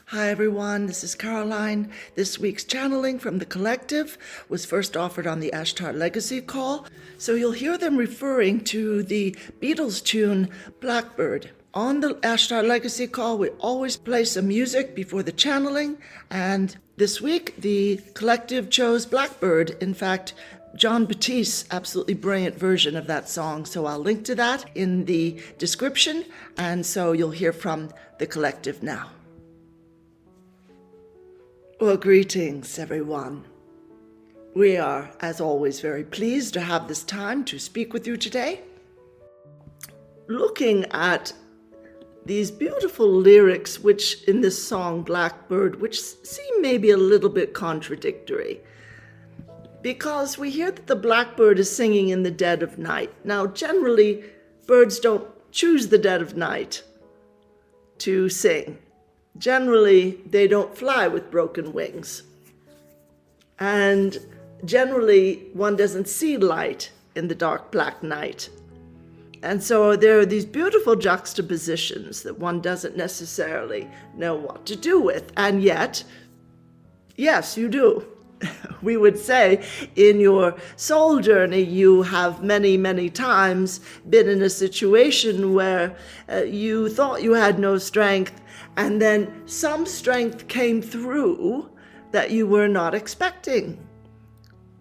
Hi everyone, this is Caroline. This week's channeling from the collective was first offered on the Ashtar Legacy call, so you'll hear them referring to the Beatles tune Blackbird. On the Ashtar Legacy call, we always play some music before the channeling, and this week the collective chose Blackbird. In fact, John Batiste's absolutely brilliant version of that song, so I'll link to that in the description, and so you'll hear from the collective now. Well, greetings, everyone. We are, as always, very pleased to have this time to speak with you today. Looking at these beautiful lyrics, which in this song, Blackbird, which seem maybe a little bit contradictory, because we hear that the blackbird is singing in the dead of night. Now, generally, birds don't choose the dead of night to sing. Generally, they don't fly with broken wings. And generally, one doesn't see light in the dark black night. And so there are these beautiful juxtapositions that one doesn't necessarily know what to do with. And yet, yes, you do. We would say in your soul journey, you have many, many times been in a situation where you thought you had no strength, and then some strength came through that you were not expecting.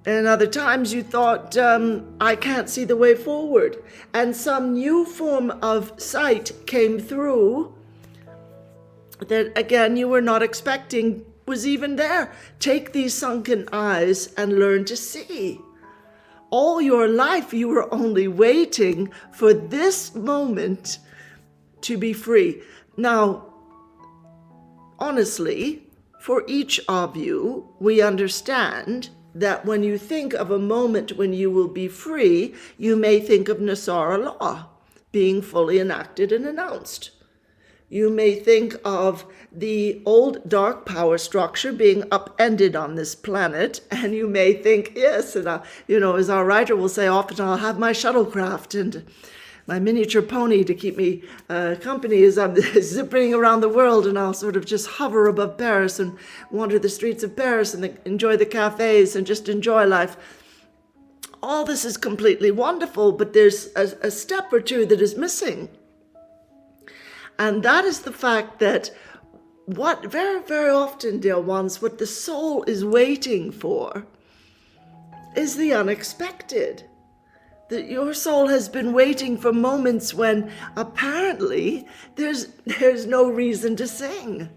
And other times you thought, I can't see the way forward. And some new form of sight came through that, again, you were not expecting was even there. Take these sunken eyes and learn to see. All your life, you were only waiting for this moment to be free. Now, honestly, for each of you, we understand that when you think of a moment when you will be free, you may think of Nasara law being fully enacted and announced. You may think of the old dark power structure being upended on this planet, and you may think, yes, and as our writer will say often, I'll have my shuttlecraft and my miniature pony to keep me company as I'm zipping around the world, and I'll sort of just hover above Paris and wander the streets of Paris and enjoy the cafes and just enjoy life. All this is completely wonderful, but there's a step or two that is missing. And that is the fact that what very, very often, dear ones, what the soul is waiting for is the unexpected. That your soul has been waiting for moments when apparently there's no reason to sing.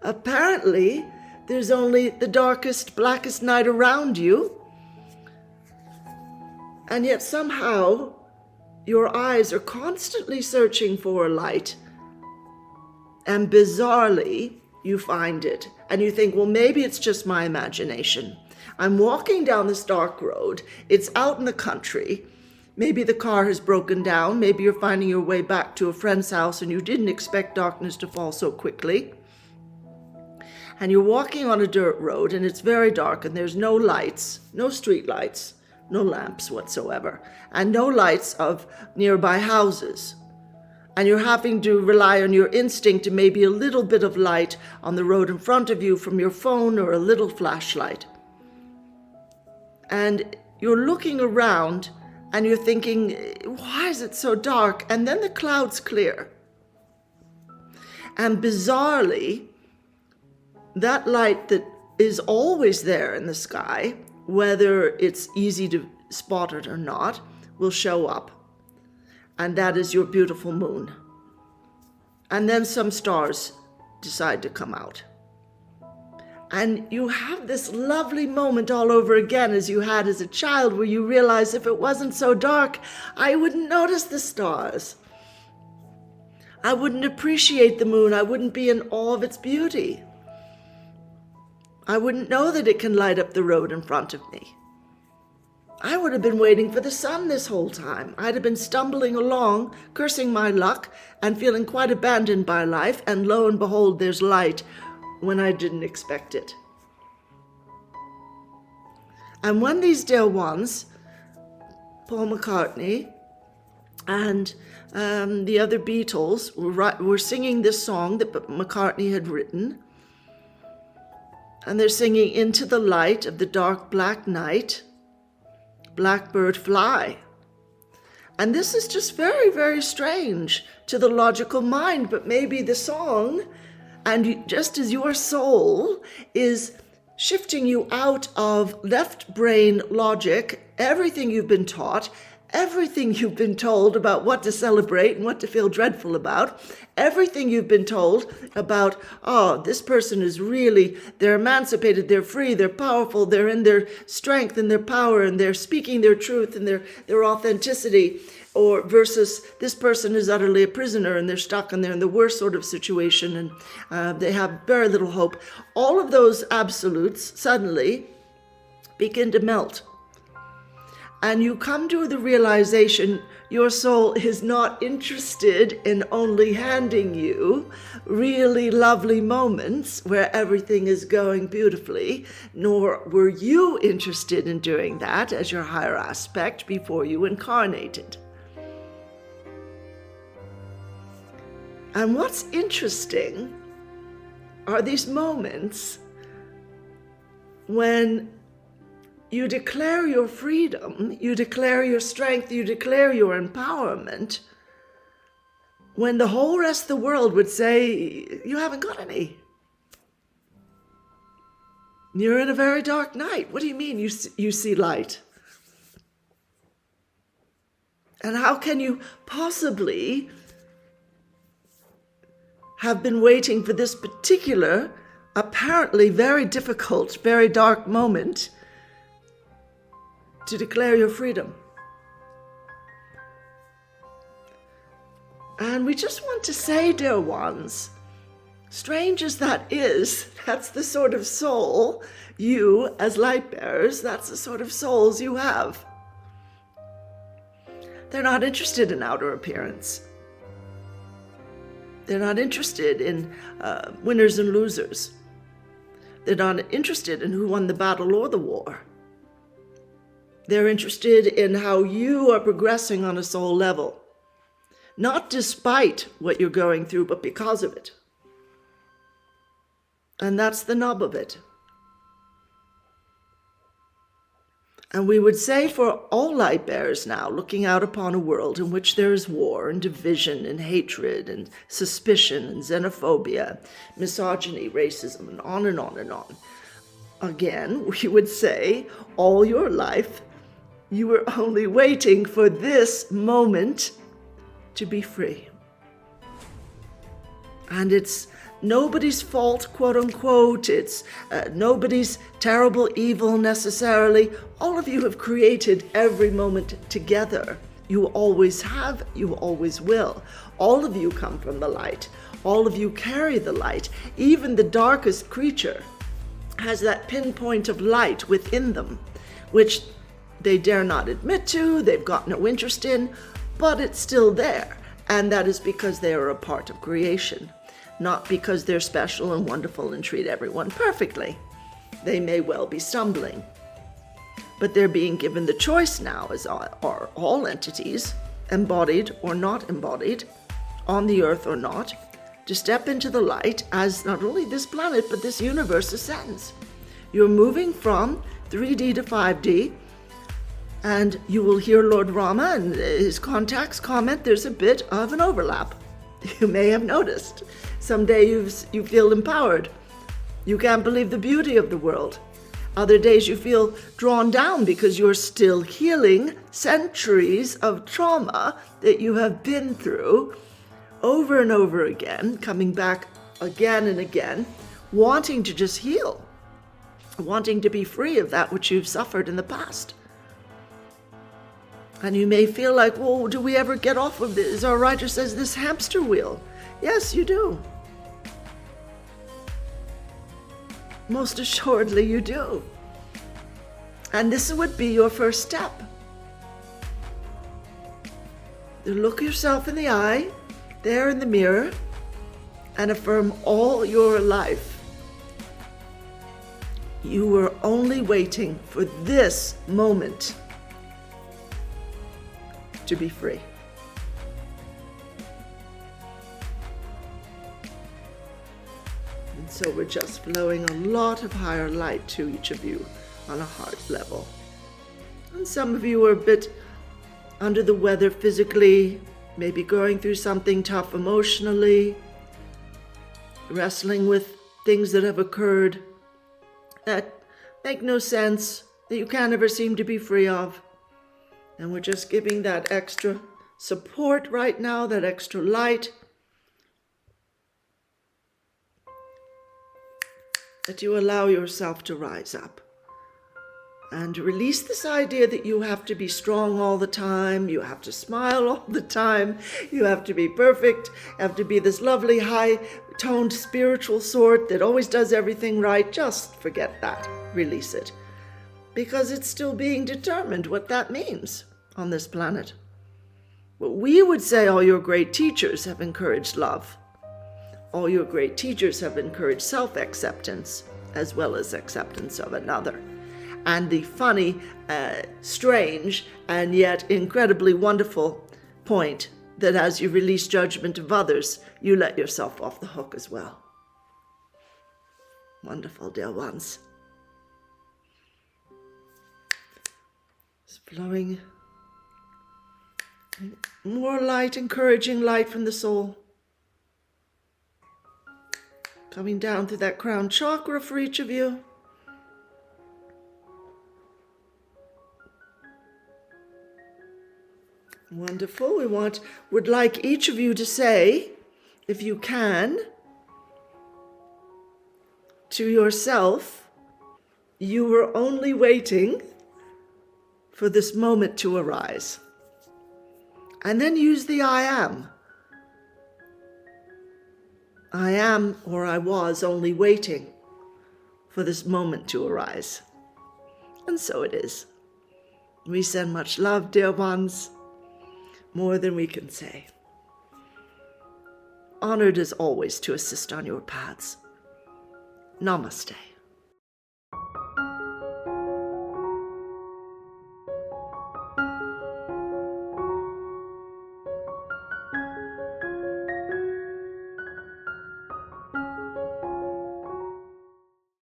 Apparently, there's only the darkest, blackest night around you. And yet somehow your eyes are constantly searching for a light. And bizarrely, you find it. And you think, well, maybe it's just my imagination. I'm walking down this dark road. It's out in the country. Maybe the car has broken down. Maybe you're finding your way back to a friend's house and you didn't expect darkness to fall so quickly. And you're walking on a dirt road and it's very dark and there's no lights, no street lights, no lamps whatsoever, and no lights of nearby houses. And you're having to rely on your instinct to maybe a little bit of light on the road in front of you from your phone or a little flashlight. And you're looking around and you're thinking, why is it so dark? And then the clouds clear. And bizarrely, that light that is always there in the sky, whether it's easy to spot it or not, will show up. And that is your beautiful moon. And then some stars decide to come out. And you have this lovely moment all over again as you had as a child, where you realize if it wasn't so dark, I wouldn't notice the stars. I wouldn't appreciate the moon. I wouldn't be in awe of its beauty. I wouldn't know that it can light up the road in front of me. I would have been waiting for the sun this whole time. I'd have been stumbling along, cursing my luck, and feeling quite abandoned by life, and lo and behold, there's light when I didn't expect it. And when these dear ones, Paul McCartney and the other Beatles were singing this song that McCartney had written, And they're singing, into the light of the dark black night, Blackbird fly. And this is just very, very strange to the logical mind, but maybe the song, and just as your soul is shifting you out of left brain logic, everything you've been taught, everything you've been told about what to celebrate and what to feel dreadful about, everything you've been told about, oh, this person is really, they're emancipated, they're free, they're powerful, they're in their strength and their power, and they're speaking their truth and their authenticity, or versus this person is utterly a prisoner and they're stuck and they're in the worst sort of situation and they have very little hope. All of those absolutes suddenly begin to melt. And you come to the realization your soul is not interested in only handing you really lovely moments where everything is going beautifully, nor were you interested in doing that as your higher aspect before you incarnated. And what's interesting are these moments when you declare your freedom, you declare your strength, you declare your empowerment, when the whole rest of the world would say, you haven't got any. You're in a very dark night. What do you mean you see light? And how can you possibly have been waiting for this particular, apparently very difficult, very dark moment to declare your freedom? And we just want to say, dear ones, strange as that is, that's the sort of soul you, as light bearers, that's the sort of souls you have. They're not interested in outer appearance. They're not interested in winners and losers. They're not interested in who won the battle or the war. They're interested in how you are progressing on a soul level. Not despite what you're going through, but because of it. And that's the nub of it. And we would say for all light bearers now, looking out upon a world in which there is war and division and hatred and suspicion and xenophobia, misogyny, racism, and on and on and on. Again, we would say all your life, you were only waiting for this moment to be free. And it's nobody's fault, quote unquote. It's nobody's terrible evil necessarily. All of you have created every moment together. You always have, you always will. All of you come from the light. All of you carry the light. Even the darkest creature has that pinpoint of light within them, which they dare not admit to, they've got no interest in, but it's still there. And that is because they are a part of creation. Not because they're special and wonderful and treat everyone perfectly. They may well be stumbling. But they're being given the choice now, as are all entities, embodied or not embodied, on the earth or not, to step into the light as not only this planet, but this universe ascends. You're moving from 3D to 5D, and you will hear Lord Rama and his contacts comment there's a bit of an overlap. You may have noticed. Some days you feel empowered. You can't believe the beauty of the world. Other days you feel drawn down because you're still healing centuries of trauma that you have been through over and over again, coming back again and again, wanting to just heal, wanting to be free of that which you've suffered in the past. And you may feel like, well, do we ever get off of this? Our writer says, this hamster wheel. Yes, you do. Most assuredly you do. And this would be your first step. To look yourself in the eye, there in the mirror, and affirm all your life. You were only waiting for this moment to be free. And So we're just flowing a lot of higher light to each of you on a heart level. And some of you are a bit under the weather physically, maybe going through something tough emotionally, wrestling with things that have occurred that make no sense, that you can't ever seem to be free of. And we're just giving that extra support right now, that extra light, that you allow yourself to rise up and release this idea that you have to be strong all the time, you have to smile all the time, you have to be perfect, you have to be this lovely high-toned spiritual sort that always does everything right. Just forget that. Release it. Because it's still being determined what that means on this planet. But we would say all your great teachers have encouraged love. All your great teachers have encouraged self-acceptance as well as acceptance of another. And the funny, strange, and yet incredibly wonderful point that as you release judgment of others, you let yourself off the hook as well. Wonderful, dear ones. It's flowing more light, encouraging light from the soul. Coming down through that crown chakra for each of you. Wonderful. Would like each of you to say, if you can, to yourself, you were only waiting for this moment to arise. And then use the I am. I am, or I was, only waiting for this moment to arise. And so it is. We send much love, dear ones. More than we can say. Honored as always to assist on your paths. Namaste.